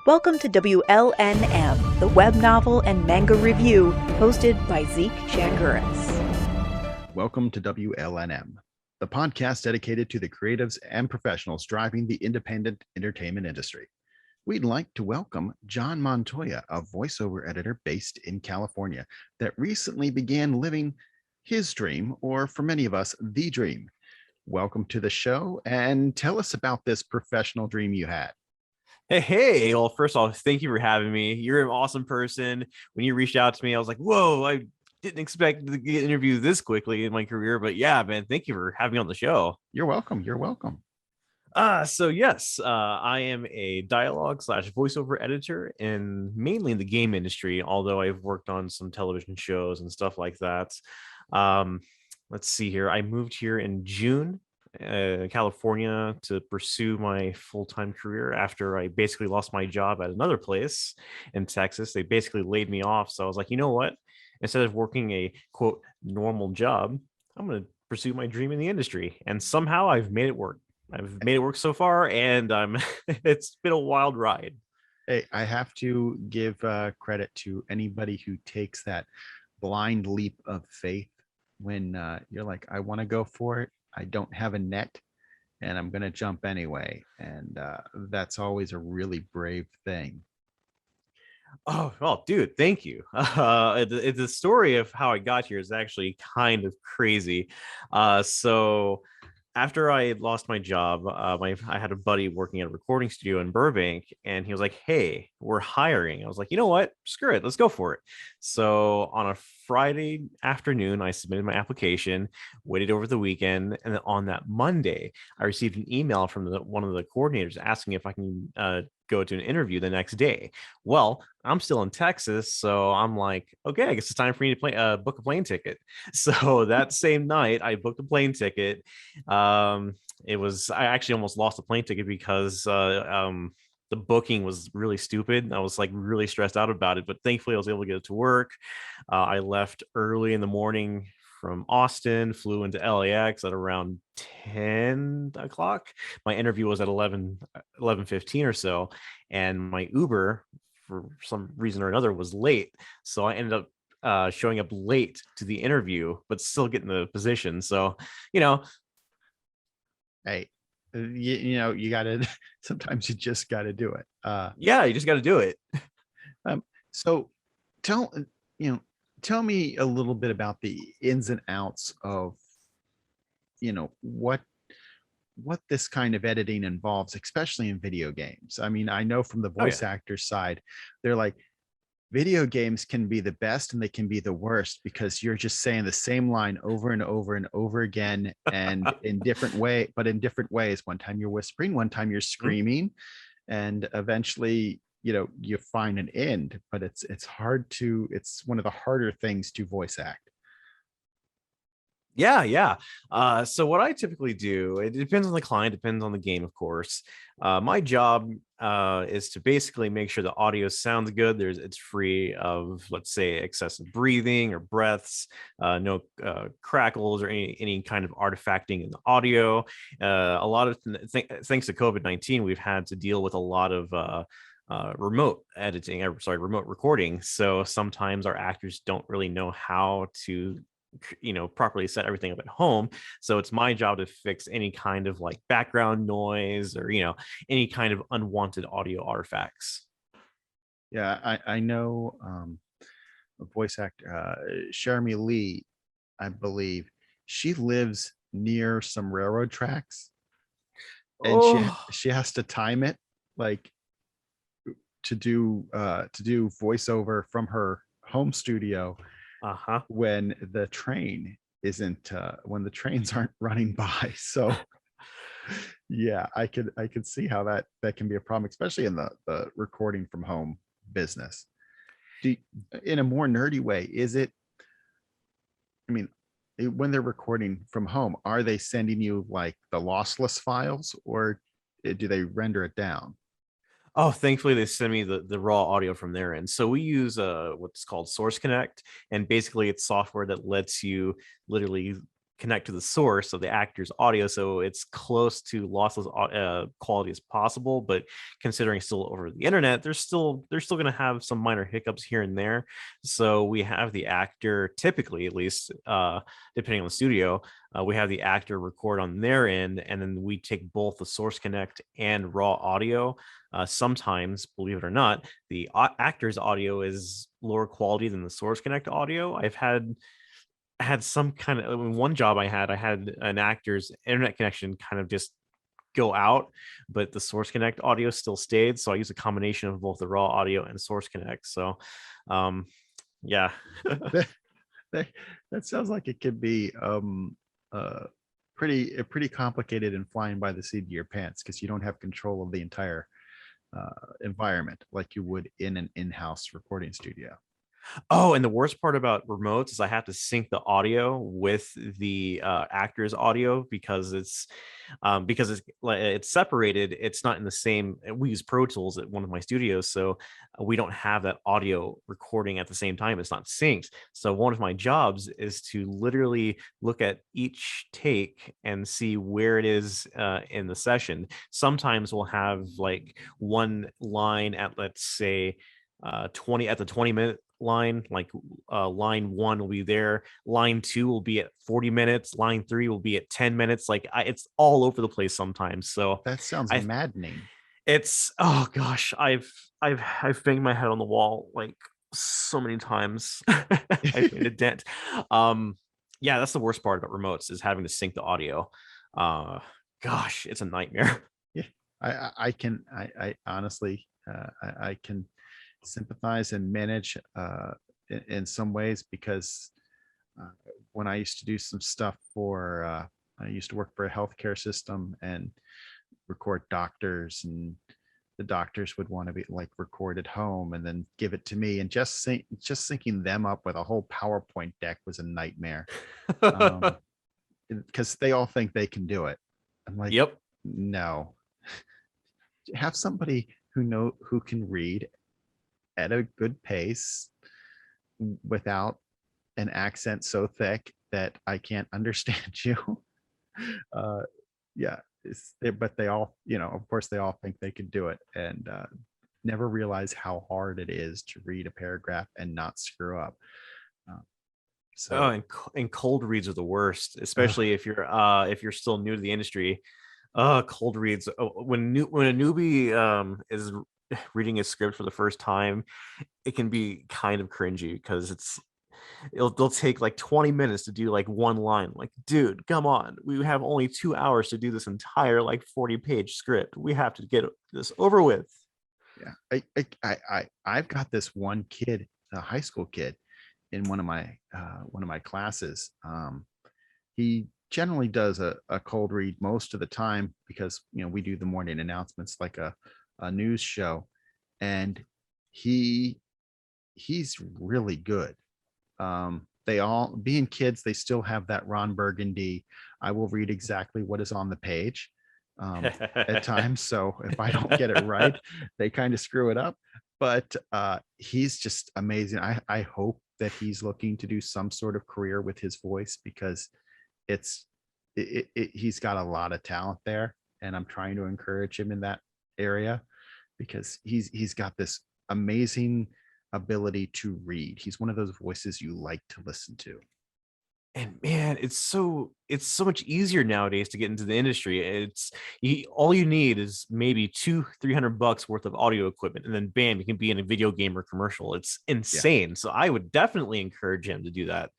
Welcome to WLNM, the web novel and manga review, hosted by Zeke Changuris. Welcome to WLNM, the podcast dedicated to the creatives and professionals driving the independent entertainment industry. We'd like to welcome John Montoya, a voiceover editor based in California that recently began living his dream, or for many of us, the dream. Welcome to the show, and tell us about this professional dream you had. Hey. Well, first of all, thank you for having me. You're an awesome person. When you reached out to me, I was like, whoa, I didn't expect to get interviewed this quickly in my career. But yeah, man, thank you for having me on the show. You're welcome. You're welcome. I am a dialogue / voiceover editor mainly in the game industry, although I've worked on some television shows and stuff like that. Let's see here. I moved here in June, California, to pursue my full-time career after I basically lost my job at another place in Texas. They basically laid me off. So I was like, you know what? Instead of working a quote normal job, I'm going to pursue my dream in the industry. And somehow I've made it work. I've made it work so far, and it's been a wild ride. Hey, I have to give credit to anybody who takes that blind leap of faith when you're like, I want to go for it. I don't have a net and I'm going to jump anyway. And that's always a really brave thing. Oh, well, dude, thank you. The story of how I got here is actually kind of crazy. So after I had lost my job, I had a buddy working at a recording studio in Burbank, and he was like, hey, we're hiring. I was like, you know what? Screw it. Let's go for it. So on a Friday afternoon, I submitted my application, waited over the weekend, and then on that Monday, I received an email from one of the coordinators asking if I can go to an interview the next day. Well, I'm still in Texas, so I'm like, okay, I guess it's time for me to book a plane ticket. So that same night, I booked a plane ticket. I actually almost lost a plane ticket because the booking was really stupid. I was like really stressed out about it, but thankfully I was able to get it to work. I left early in the morning from Austin, flew into LAX at around 10 o'clock. My interview was at 11:15 or so, and my Uber, for some reason or another, was late. So I ended up showing up late to the interview, but still getting the position. So, Hey, you gotta, sometimes you just gotta do it. Yeah, you just got to do it. So tell me a little bit about the ins and outs of what this kind of editing involves, especially in video games. I mean, I know from the voice actor side, they're like, video games can be the best and they can be the worst because you're just saying the same line over and over and over again, and in different ways. One time you're whispering, one time you're screaming, and eventually you find an end. But it's one of the harder things to voice act. Yeah. So what I typically do, it depends on the client, depends on the game, of course. My job is to basically make sure the audio sounds good. It's free of, let's say, excessive breathing or breaths, no crackles or any kind of artifacting in the audio. A lot of thanks to COVID-19, we've had to deal with a lot of remote remote recording. So sometimes our actors don't really know how to properly set everything up at home. So it's my job to fix any kind of like background noise or any kind of unwanted audio artifacts. Yeah, I know a voice actor, Jeremy Lee, I believe. She lives near some railroad tracks, and she has to time it like to do voiceover from her home studio when the trains aren't running by. So yeah, I could see how that can be a problem, especially in the recording from home business. In a more nerdy way, when they're recording from home, are they sending you like the lossless files, or do they render it down? Oh, thankfully they send me the raw audio from their end. So we use what's called Source Connect, and basically it's software that lets you literally connect to the source of the actor's audio, so it's close to lossless quality as possible. But considering still over the internet, they're still going to have some minor hiccups here and there. So we have the actor, typically at least, depending on the studio, we have the actor record on their end, and then we take both the source connect and raw audio. Sometimes, believe it or not, the actor's audio is lower quality than the source connect audio. I had some kind of, one job I had an actor's internet connection kind of just go out, but the source connect audio still stayed. So I used a combination of both the raw audio and source connect. So yeah. That sounds like it could be pretty complicated and flying by the seat of your pants, because you don't have control of the entire environment like you would in an in-house recording studio. Oh, and the worst part about remotes is I have to sync the audio with the actor's audio, because it's separated. It's not in the same. We use Pro Tools at one of my studios, so we don't have that audio recording at the same time. It's not synced. So one of my jobs is to literally look at each take and see where it is in the session. Sometimes we'll have like one line at, let's say, 20 at the 20-minute line. Like line 1 will be there, line 2 will be at 40 minutes, line 3 will be at 10 minutes. Like it's all over the place sometimes. So That sounds maddening. It's, oh gosh, I've banged my head on the wall like so many times. I've made a dent. Yeah, that's the worst part about remotes, is having to sync the audio. Gosh, it's a nightmare. Yeah, I honestly I can sympathize and manage in some ways, because when I used to do some stuff for I used to work for a healthcare system and record doctors, and the doctors would want to be like record at home and then give it to me, and just syncing them up with a whole PowerPoint deck was a nightmare, because they all think they can do it. I'm like, yep. No, have somebody who can read at a good pace without an accent so thick that I can't understand you. Yeah, but they all, of course, they all think they can do it, and never realize how hard it is to read a paragraph and not screw up. And cold reads are the worst, especially if you're still new to the industry. Cold reads. When a newbie is reading a script for the first time, it can be kind of cringy, because they'll take like 20 minutes to do like one line. Like, dude, come on, we have only 2 hours to do this entire like 40-page script. We have to get this over with. Yeah, I've got this one kid, a high school kid, in one of my classes. He generally does a cold read most of the time, because we do the morning announcements like a news show, and he's really good. They all, being kids, they still have that Ron Burgundy, I will read exactly what is on the page at times. So if I don't get it right, they kind of screw it up. But he's just amazing. I hope that he's looking to do some sort of career with his voice, because he's got a lot of talent there, and I'm trying to encourage him in that area, because he's got this amazing ability to read. He's one of those voices you like to listen to. And man, it's so much easier nowadays to get into the industry. All you need is maybe $200-300 worth of audio equipment, and then bam, you can be in a video game or commercial. It's insane. Yeah. So I would definitely encourage him to do that.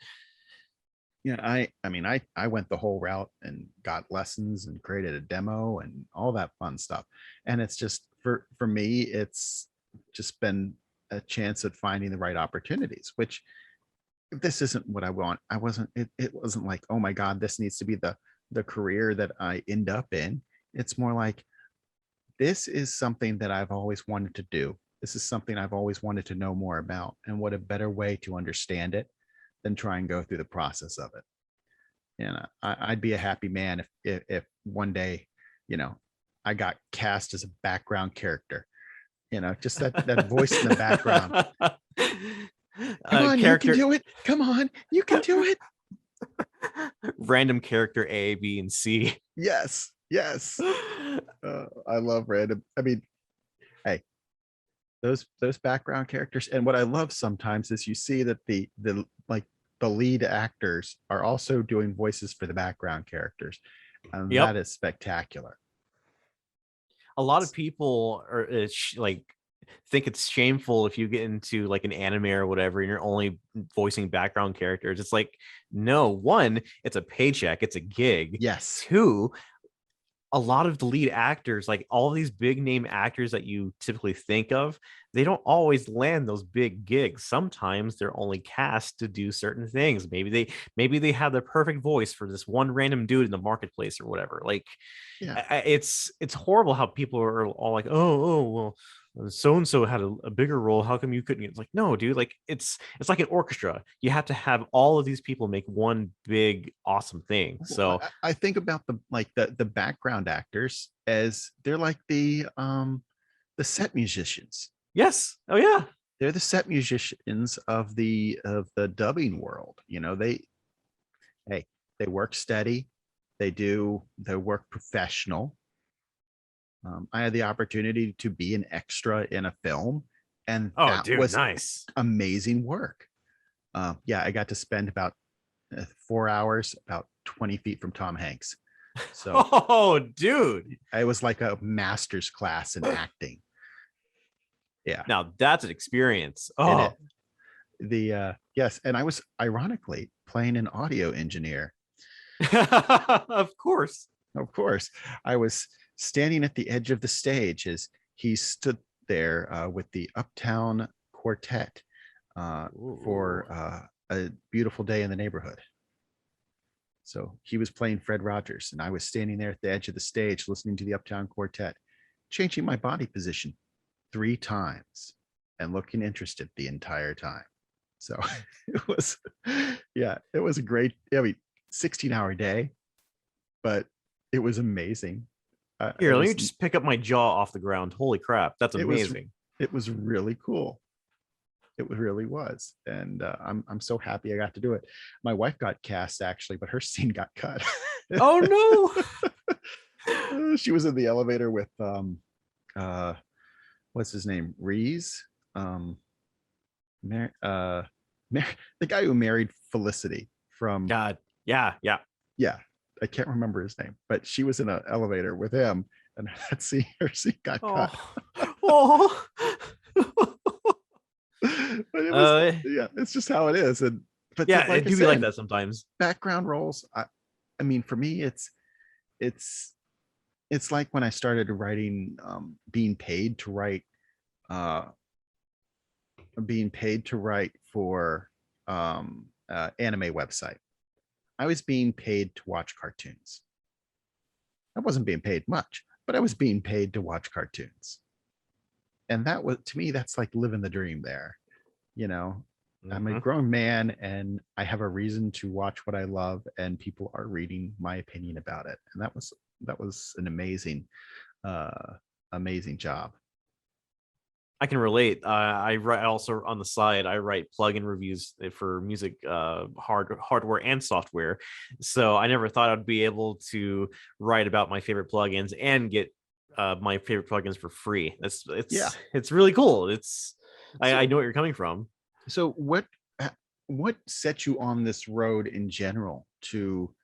Yeah, I mean, I went the whole route and got lessons and created a demo and all that fun stuff. And it's just, for me, it's just been a chance at finding the right opportunities, which, this isn't what I want. It wasn't like, oh my God, this needs to be the career that I end up in. It's more like, this is something that I've always wanted to do. This is something I've always wanted to know more about. And what a better way to understand it than try and go through the process of it. And I'd be a happy man if one day, I got cast as a background character, just that voice in the background. Come on, you can do it. Come on, you can do it. Random character A, B, and C. Yes, yes. I love random. I mean, hey, those background characters. And what I love sometimes is you see that the like the lead actors are also doing voices for the background characters, and Yep. that is spectacular. A lot of people are like think it's shameful if you get into like an anime or whatever and you're only voicing background characters. It's like, no, one, it's a paycheck, it's a gig. Yes. Two, a lot of the lead actors, like all these big name actors that you typically think of, they don't always land those big gigs. Sometimes they're only cast to do certain things. Maybe they have the perfect voice for this one random dude in the marketplace or whatever. Like, Yeah. it's horrible how people are all like, well, so and so had a bigger role, how come you couldn't? It's like, no, dude, like it's like an orchestra. You have to have all of these people make one big awesome thing. So I think about the background actors as they're like the set musicians. yes, oh yeah, They're the set musicians of the dubbing world. You know, they work steady, they work professional. I had the opportunity to be an extra in a film, and oh that dude, was nice. amazing work. Yeah, I got to spend about 4 hours about 20 feet from Tom Hanks. So Oh dude, it was like a master's class in acting. Yeah, now that's an experience. it is. Oh, Yes, and I was ironically playing an audio engineer. of course. Of course, I was standing at the edge of the stage as he stood there with the Uptown Quartet for a beautiful day in the neighborhood. So he was playing Fred Rogers, and I was standing there at the edge of the stage listening to the Uptown Quartet, changing my body position 3 times and looking interested the entire time. So it was, yeah, it was a great, 16-hour day, but it was amazing. Here, let me just pick up my jaw off the ground. Holy crap, that's amazing. It was really cool. It really was, and I'm so happy I got to do it. My wife got cast actually, but her scene got cut. Oh no! She was in the elevator with what's his name, Reese, the guy who married Felicity from God, yeah. Yeah, I can't remember his name, but she was in an elevator with him, and her scene got cut. Oh. But it was, yeah, it's just how it is. And but yeah, it do be like that sometimes. Background roles, I mean, for me, it's like when I started writing, being paid to write for anime website. I was being paid to watch cartoons. I wasn't being paid much, but I was being paid to watch cartoons. And that was, to me, that's like living the dream there. You know, I'm a grown man and I have a reason to watch what I love, and people are reading my opinion about it. And that was an amazing job. I can relate. I write also on the side. I write plugin reviews for music, hardware and software. So I never thought I'd be able to write about my favorite plugins and get my favorite plugins for free. It's really cool. I know what you're coming from. So what set you on this road in general to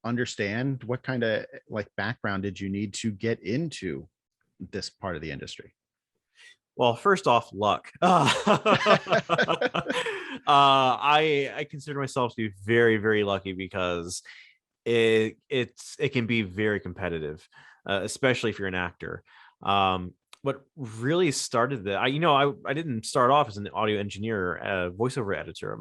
understand what kind of like background did you need to get into this part of the industry? Well, first off, luck. I consider myself to be very, very lucky because it can be very competitive, especially if you're an actor. What really started that, I didn't start off as an audio engineer, voiceover editor.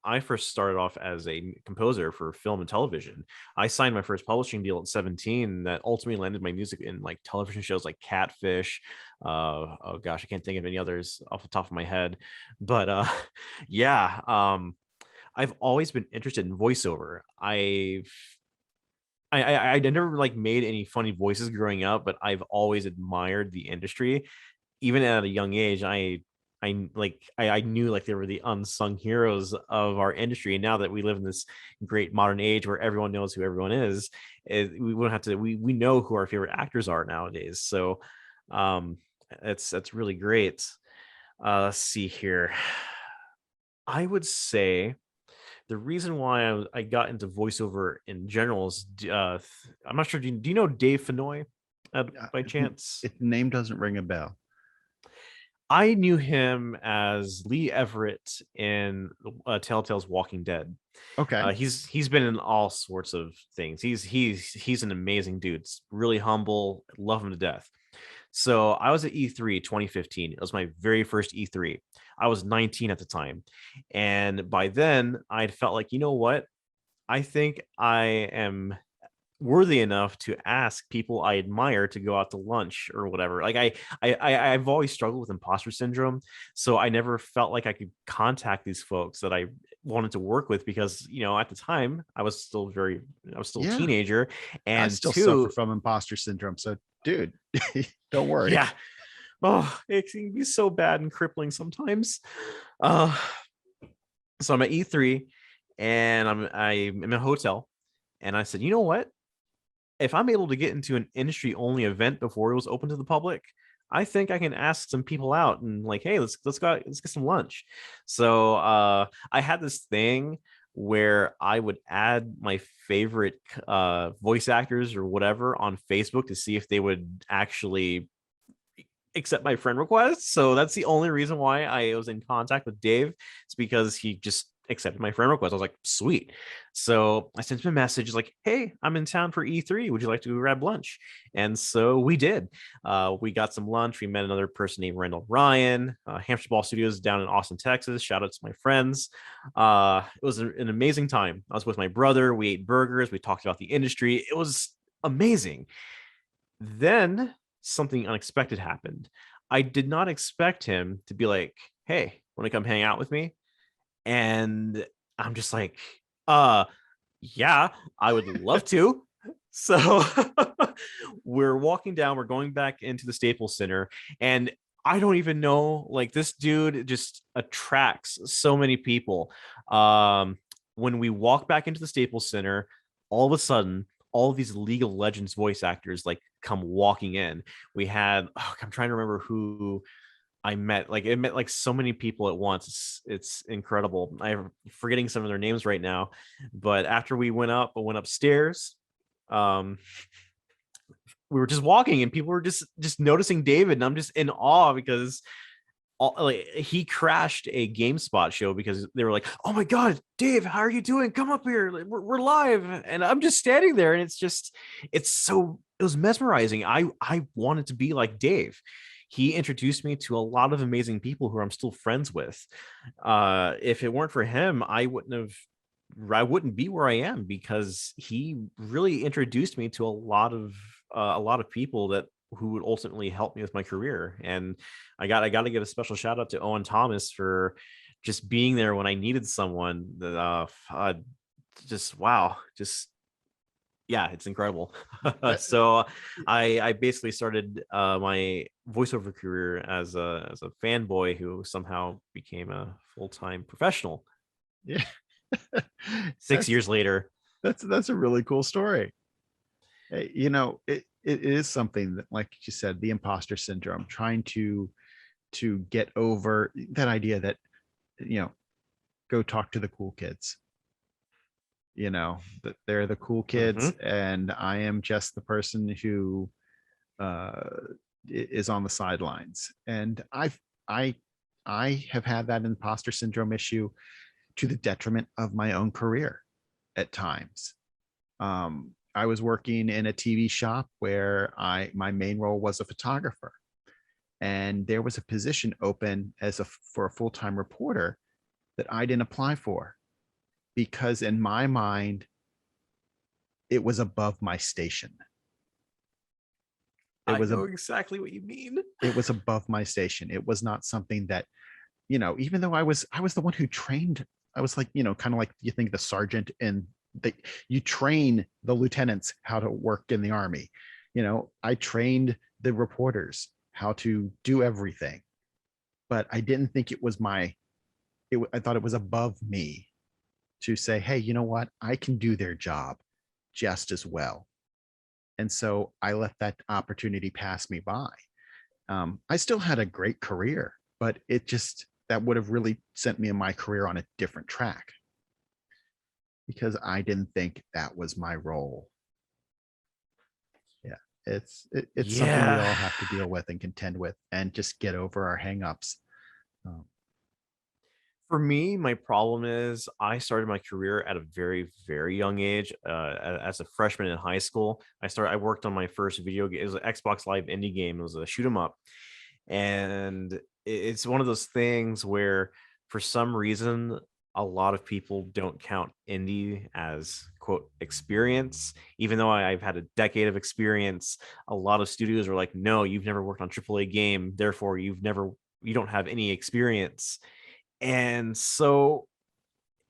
I first started off as a composer for film and television. I signed my first publishing deal at 17 that ultimately landed my music in like television shows like Catfish. Oh gosh, I can't think of any others off the top of my head, but yeah, I've always been interested in voiceover. I never like made any funny voices growing up, but I've always admired the industry. Even at a young age, I I knew like they were the unsung heroes of our industry. And now that we live in this great modern age where everyone knows who everyone is, we wouldn't have to. We know who our favorite actors are nowadays. So, um, that's really great. Let's see here. I would say the reason why I got into voiceover in general is I'm not sure. Do you know Dave Fenoy by chance? Name doesn't ring a bell. I knew him as Lee Everett in Telltale's Walking Dead. Okay. He's been in all sorts of things. He's an amazing dude. Really humble. Love him to death. So I was at E3 2015. It was my very first E3. I was 19 at the time. And by then I'd felt like, you know what? I think I am worthy enough to ask people I admire to go out to lunch or whatever. Like I've always struggled with imposter syndrome, so I never felt like I could contact these folks that I wanted to work with because at the time I was still a teenager, and I still suffer from imposter syndrome. So, dude, don't worry. Yeah. Oh, it can be so bad and crippling sometimes. So I'm at E3 and I'm in a hotel, and I said, you know what? If I'm able to get into an industry only event before it was open to the public, I think I can ask some people out and like, hey, let's get some lunch. So I had this thing where I would add my favorite voice actors or whatever on Facebook to see if they would actually accept my friend request. So that's the only reason why I was in contact with Dave. It's because he just accepted my friend request. I was like, sweet. So I sent him a message like, hey, I'm in town for E3. Would you like to go grab lunch? And so we did. We got some lunch. We met another person named Randall Ryan, Hamster Ball Studios down in Austin, Texas. Shout out to my friends. It was an amazing time. I was with my brother. We ate burgers. We talked about the industry. It was amazing. Then something unexpected happened. I did not expect him to be like, hey, want to come hang out with me? And I'm just like, yeah, I would love to. So we're walking down, we're going back into the Staples Center, and I don't even know, like, this dude just attracts so many people. When we walk back into the Staples Center, all of a sudden, all of these League of Legends voice actors like come walking in. We had, I'm trying to remember who I met. Like, it met like so many people at once. It's incredible. I'm forgetting some of their names right now, but after we went upstairs, we were just walking and people were just noticing David, and I'm just in awe because he crashed a GameSpot show because they were like, oh my god, Dave, how are you doing? Come up here, we're live. And I'm just standing there, and it was mesmerizing. I wanted to be like Dave. He introduced me to a lot of amazing people who I'm still friends with. If it weren't for him, I wouldn't be where I am, because he really introduced me to a lot of people who would ultimately help me with my career. And I got to give a special shout out to Owen Thomas for just being there when I needed someone. That yeah, it's incredible. So I basically started my voiceover career as a fanboy who somehow became a full-time professional. Yeah. 6 years later. That's a really cool story. It is something that, like you said, the imposter syndrome, trying to get over that idea that, go talk to the cool kids, that they're the cool kids, and I am just the person who is on the sidelines. And I have had that imposter syndrome issue to the detriment of my own career at times. I was working in a TV shop where my main role was a photographer, and there was a position open for a full-time reporter that I didn't apply for because in my mind it was above my station. I know exactly what you mean. It was above my station. It was not something that, even though I was the one who trained. I was like, kind of like you think the sergeant and you train the lieutenants how to work in the army. I trained the reporters how to do everything. but I didn't think it was I thought it was above me to say, hey, you know what? I can do their job just as well. And so I let that opportunity pass me by. I still had a great career, but that would have really sent me in my career on a different track because I didn't think that was my role. Yeah, it's something we Yeah. all have to deal with and contend with and just get over our hangups. Um, For me, my problem is I started my career at a very, very young age. As a freshman in high school, I worked on my first video game. It was an Xbox Live indie game. It was a shoot 'em up, and it's one of those things where, for some reason, a lot of people don't count indie as quote experience. Even though I've had a decade of experience, a lot of studios are like, "No, you've never worked on AAA game, therefore you don't have any experience." And so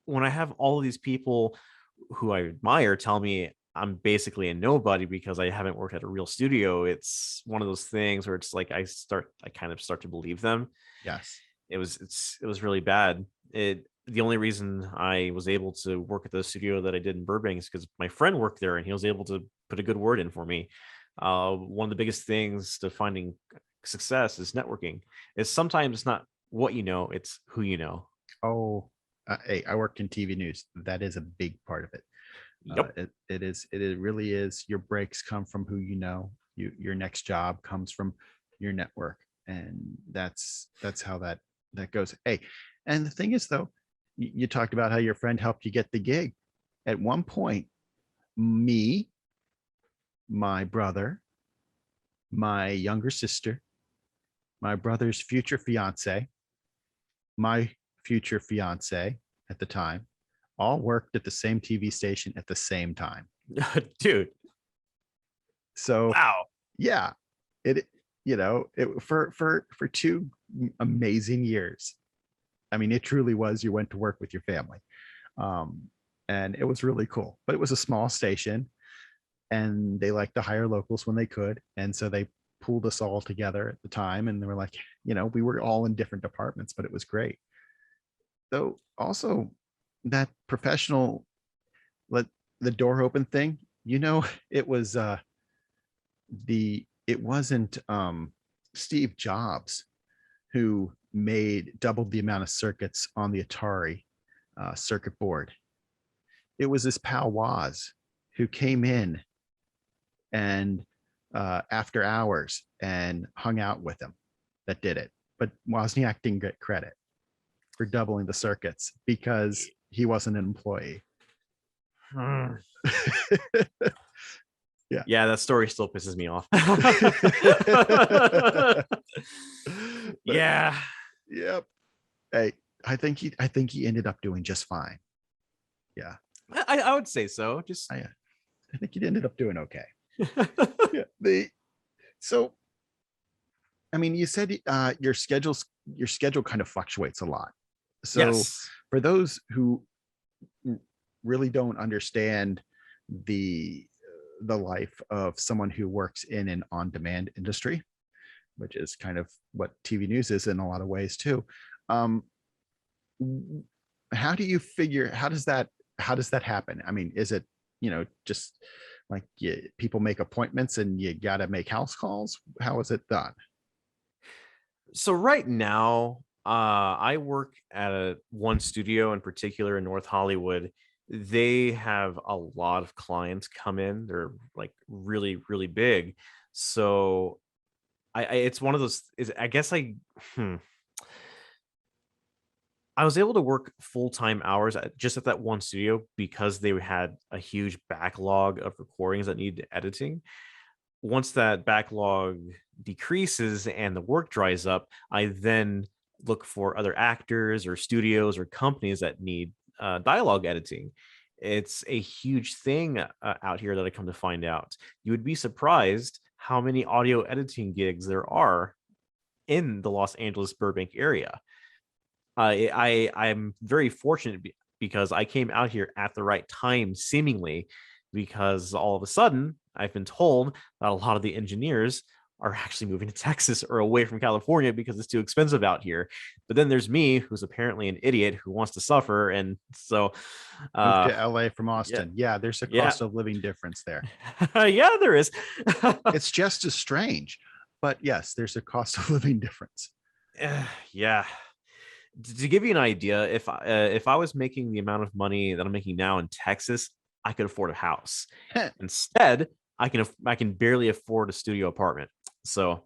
when I have all of these people who I admire tell me I'm basically a nobody because I haven't worked at a real studio, it's one of those things where it's like I kind of start to believe them. yes. It was really bad. The only reason I was able to work at the studio that I did in Burbank is because my friend worked there and he was able to put a good word in for me. One of the biggest things to finding success is networking. Is sometimes it's not what you know, it's who you know. Oh, hey, I worked in TV news. That is a big part of it. Yep. It really is. Your breaks come from who you know. Your next job comes from your network, and that's how that goes. Hey, and the thing is, though, you talked about how your friend helped you get the gig. At one point, me, my brother, my younger sister, my brother's future fiance, my future fiance at the time, all worked at the same TV station at the same time. Dude, So wow. yeah, it it for 2 amazing years. I mean, it truly was. You went to work with your family, um, and it was really cool. But it was a small station, and they liked to hire locals when they could, and so they pulled us all together at the time, and they were like, we were all in different departments, but it was great. Though also that professional let the door open thing, it was it wasn't Steve Jobs who made doubled the amount of circuits on the Atari circuit board. It was this pal Woz who came in and after hours and hung out with him that did it. But Wozniak didn't get credit for doubling the circuits because he wasn't an employee. Hmm. Yeah. Yeah, that story still pisses me off. Yeah. Yep. Hey, I think he ended up doing just fine. Yeah. I would say so. Just I think he ended up doing okay. Yeah. So I mean, you said your schedule kind of fluctuates a lot. So yes. for those who really don't understand the the life of someone who works in an on-demand industry, which is kind of what TV news is in a lot of ways too. Um, how do you figure? How does that happen? I mean, is it just like people make appointments and you got to make house calls? How is it done? So right now, I work at one studio in particular in North Hollywood. They have a lot of clients come in. They're like really, really big. So it's one of those. Is I guess hmm, I was able to work full-time hours just at that one studio because they had a huge backlog of recordings that needed editing. Once that backlog decreases and the work dries up, I then look for other actors or studios or companies that need dialogue editing. It's a huge thing out here that I come to find out. You would be surprised how many audio editing gigs there are in the Los Angeles Burbank area. I'm very fortunate because I came out here at the right time, seemingly, because all of a sudden I've been told that a lot of the engineers are actually moving to Texas or away from California because it's too expensive out here. But then there's me, who's apparently an idiot who wants to suffer. And so, Move to LA from yeah, Austin. Yeah, there's a yeah, cost of living difference there. yeah, there is. It's just as strange, but yes, there's a cost of living difference. Yeah. To give you an idea, if I was making the amount of money that I'm making now in Texas, I could afford a house. Instead, I can barely afford a studio apartment. So,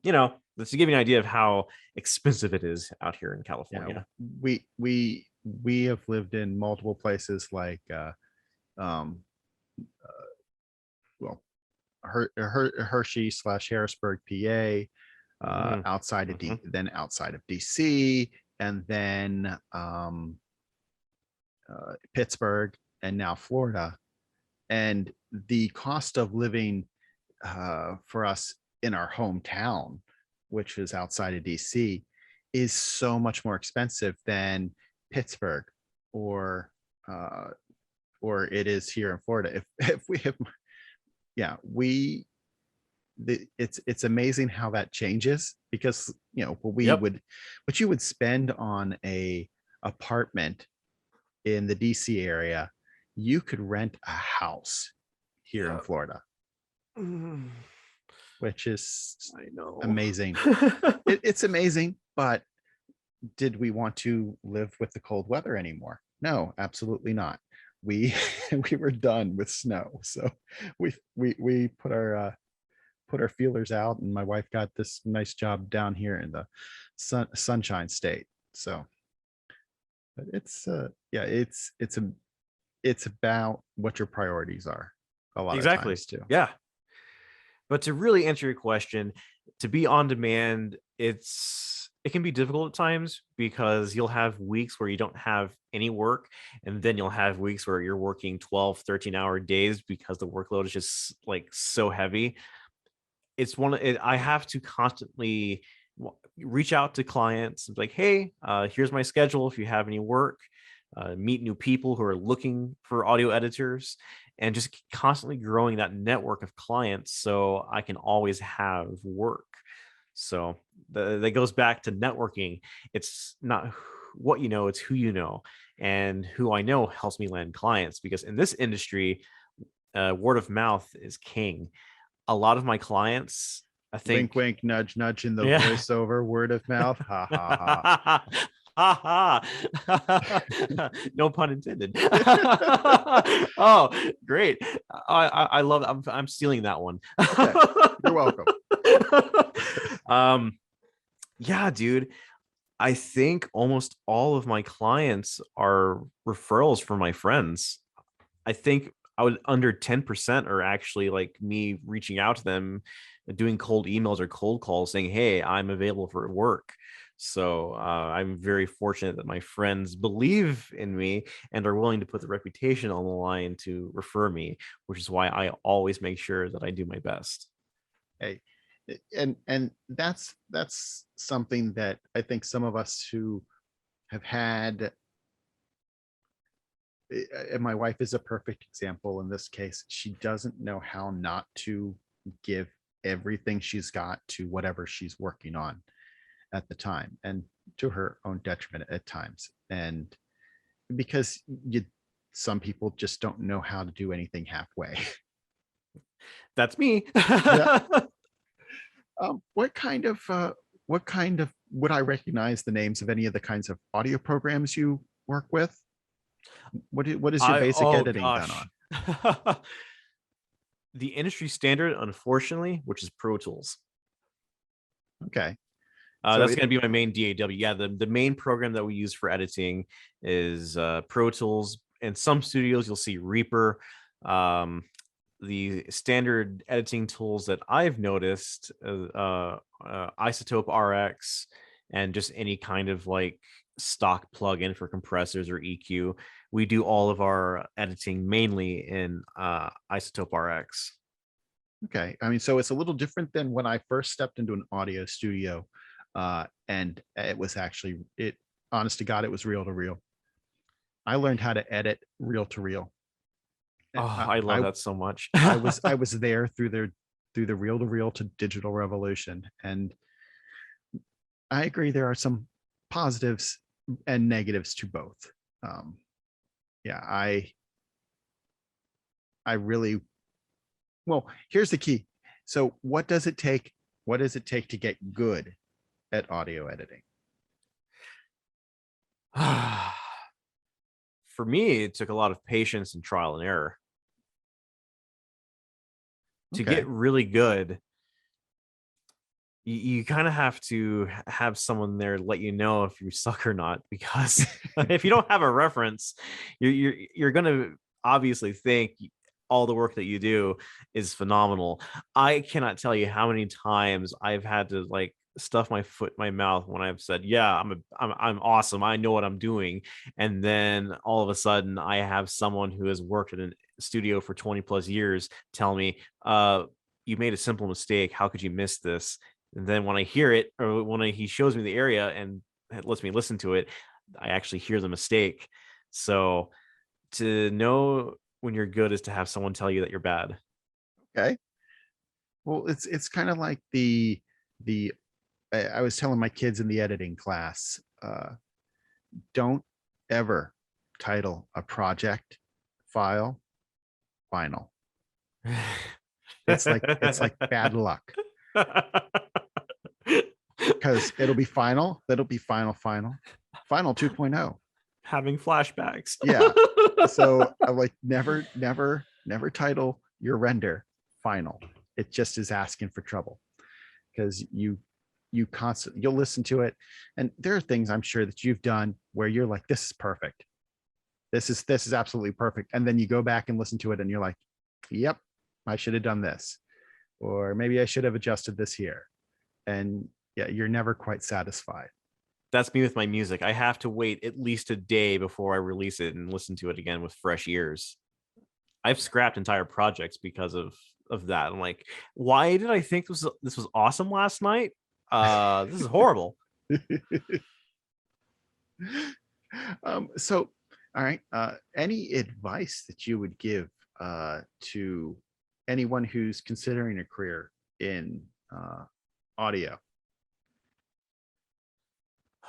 that's to give you an idea of how expensive it is out here in California. We have lived in multiple places like um well Hershey / Harrisburg, PA, outside of then outside of DC, and then Pittsburgh, and now Florida. And the cost of living for us in our hometown, which is outside of DC, is so much more expensive than Pittsburgh or it is here in Florida. If we have, yeah, it's amazing how that changes, because what you would spend on a apartment in the DC area, you could rent a house here in Florida, which is amazing. It's amazing, but did we want to live with the cold weather anymore? No, absolutely not. We were done with snow, so we put our feelers out, and my wife got this nice job down here in the Sunshine State. So, but it's it's about what your priorities are a lot of times too. Yeah. But to really answer your question, to be on demand, it can be difficult at times, because you'll have weeks where you don't have any work, and then you'll have weeks where you're working 12, 13-hour days because the workload is just like so heavy. I have to constantly reach out to clients and be like, hey, here's my schedule if you have any work. Meet new people who are looking for audio editors, and just constantly growing that network of clients so I can always have work. So that goes back to networking. It's not what you know, it's who you know, and who I know helps me land clients, because in this industry, word of mouth is king. A lot of my clients, I think, wink, wink, nudge, nudge in the voiceover, word of mouth. Ha ha ha. No pun intended. Oh, great. I love it. I'm stealing that one. Okay. You're welcome. Yeah, dude. I think almost all of my clients are referrals from my friends. I think under 10% are actually like me reaching out to them, doing cold emails or cold calls saying, hey, I'm available for work. So I'm very fortunate that my friends believe in me and are willing to put the reputation on the line to refer me, which is why I always make sure that I do my best. Hey, and that's something that I think some of us who have had, and my wife is a perfect example in this case. She doesn't know how not to give everything she's got to whatever she's working on at the time, and to her own detriment at times. And because some people just don't know how to do anything halfway. That's me. Yeah. What kind of would I recognize the names of any of the kinds of audio programs you work with? What is your basic editing done on? The industry standard, unfortunately, which is Pro Tools. Okay. That's going to be my main DAW. Yeah, the main program that we use for editing is Pro Tools. In some studios, you'll see Reaper. The standard editing tools that I've noticed, Isotope RX, and just any kind of like stock plugin for compressors or EQ. We do all of our editing mainly in Isotope RX. Okay. I mean, so it's a little different than when I first stepped into an audio studio, and it was actually, honest to God, it was reel to reel. I learned how to edit reel to reel. Oh, I love that so much. I was there through through the reel to reel to digital revolution. And I agree there are some positives and negatives to both. Um, yeah, I really, well, here's the key. So what does it take? What does it take to get good at audio editing? For me, it took a lot of patience and trial and error. To Okay. get really good, you kind of have to have someone there to let you know if you suck or not, because if you don't have a reference, you're gonna obviously think all the work that you do is phenomenal. I cannot tell you how many times I've had to like stuff my foot in my mouth when I've said, "Yeah, I'm awesome. I know what I'm doing," and then all of a sudden I have someone who has worked in a studio for 20 plus years tell me, "You made a simple mistake. How could you miss this?" And then when I hear it, or when he shows me the area and it lets me listen to it, I actually hear the mistake. So to know when you're good is to have someone tell you that you're bad. Okay. Well, it's kind of like the I was telling my kids in the editing class, don't ever title a project file final. It's like bad luck, because it'll be final, that'll be final 2.0. Having flashbacks. Yeah. So I like never title your render final. It just is asking for trouble, because you constantly, you'll listen to it, and there are things I'm sure that you've done where you're like, this is perfect, this is absolutely perfect, and then you go back and listen to it and you're like, yep, I should have done this, or maybe I should have adjusted this here. And yeah, you're never quite satisfied. That's me with my music. I have to wait at least a day before I release it and listen to it again with fresh ears. I've scrapped entire projects because of that. I'm like, why did I think this was awesome last night? This is horrible. So all right, any advice that you would give to anyone who's considering a career in audio?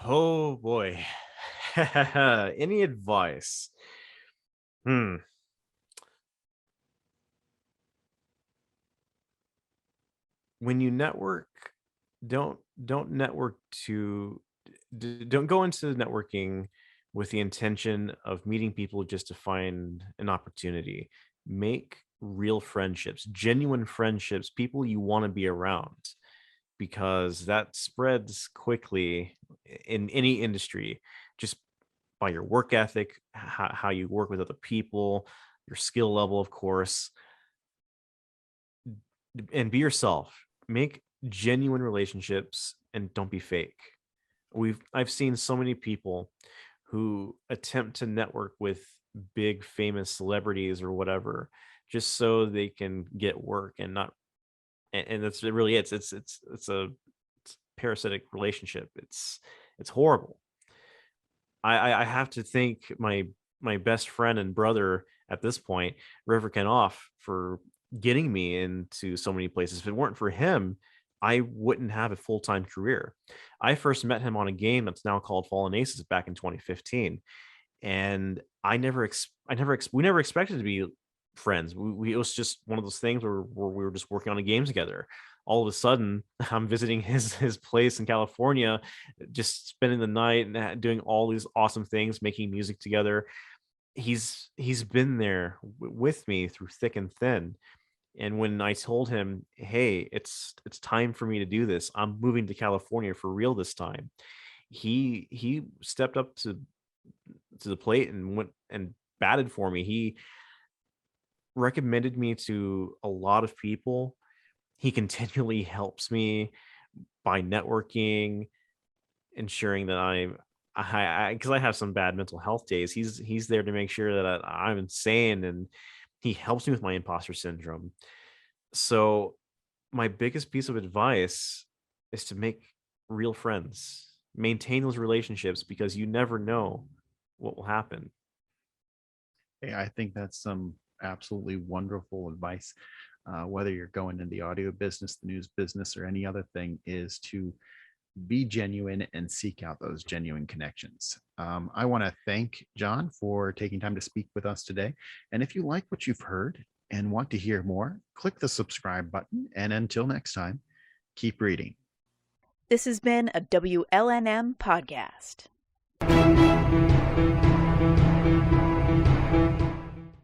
Oh boy. Any advice? Hmm. When you network, don't network to don't go into networking with the intention of meeting people just to find an opportunity. Make real friendships, genuine friendships, people you want to be around, because that spreads quickly in any industry, just by your work ethic, how you work with other people, your skill level, of course. And be yourself. Make genuine relationships and don't be fake. I've seen so many people who attempt to network with big famous celebrities or whatever just so they can get work and not, and that's really it. It's a parasitic relationship. It's horrible. I have to thank my best friend and brother at this point, River Ken Off, for getting me into so many places. If it weren't for him, I wouldn't have a full-time career. I first met him on a game that's now called Fallen Aces back in 2015, and we never expected to be friends. It was just one of those things where we were just working on a game together. All of a sudden, I'm visiting his place in California, just spending the night and doing all these awesome things, making music together. He's been there with me through thick and thin. And when I told him, "Hey, it's time for me to do this. I'm moving to California for real this time," he stepped up to the plate and went and batted for me. He recommended me to a lot of people. He continually helps me by networking, ensuring that I because I have some bad mental health days. He's there to make sure that I'm insane, and he helps me with my imposter syndrome. So my biggest piece of advice is to make real friends, maintain those relationships, because you never know what will happen. Hey, I think that's some absolutely wonderful advice. whether you're going in the audio business, the news business, or any other thing, is to be genuine and seek out those genuine connections. I want to thank John for taking time to speak with us today. And if you like what you've heard and want to hear more, click the subscribe button. And until next time, keep reading. This has been a WLNM podcast.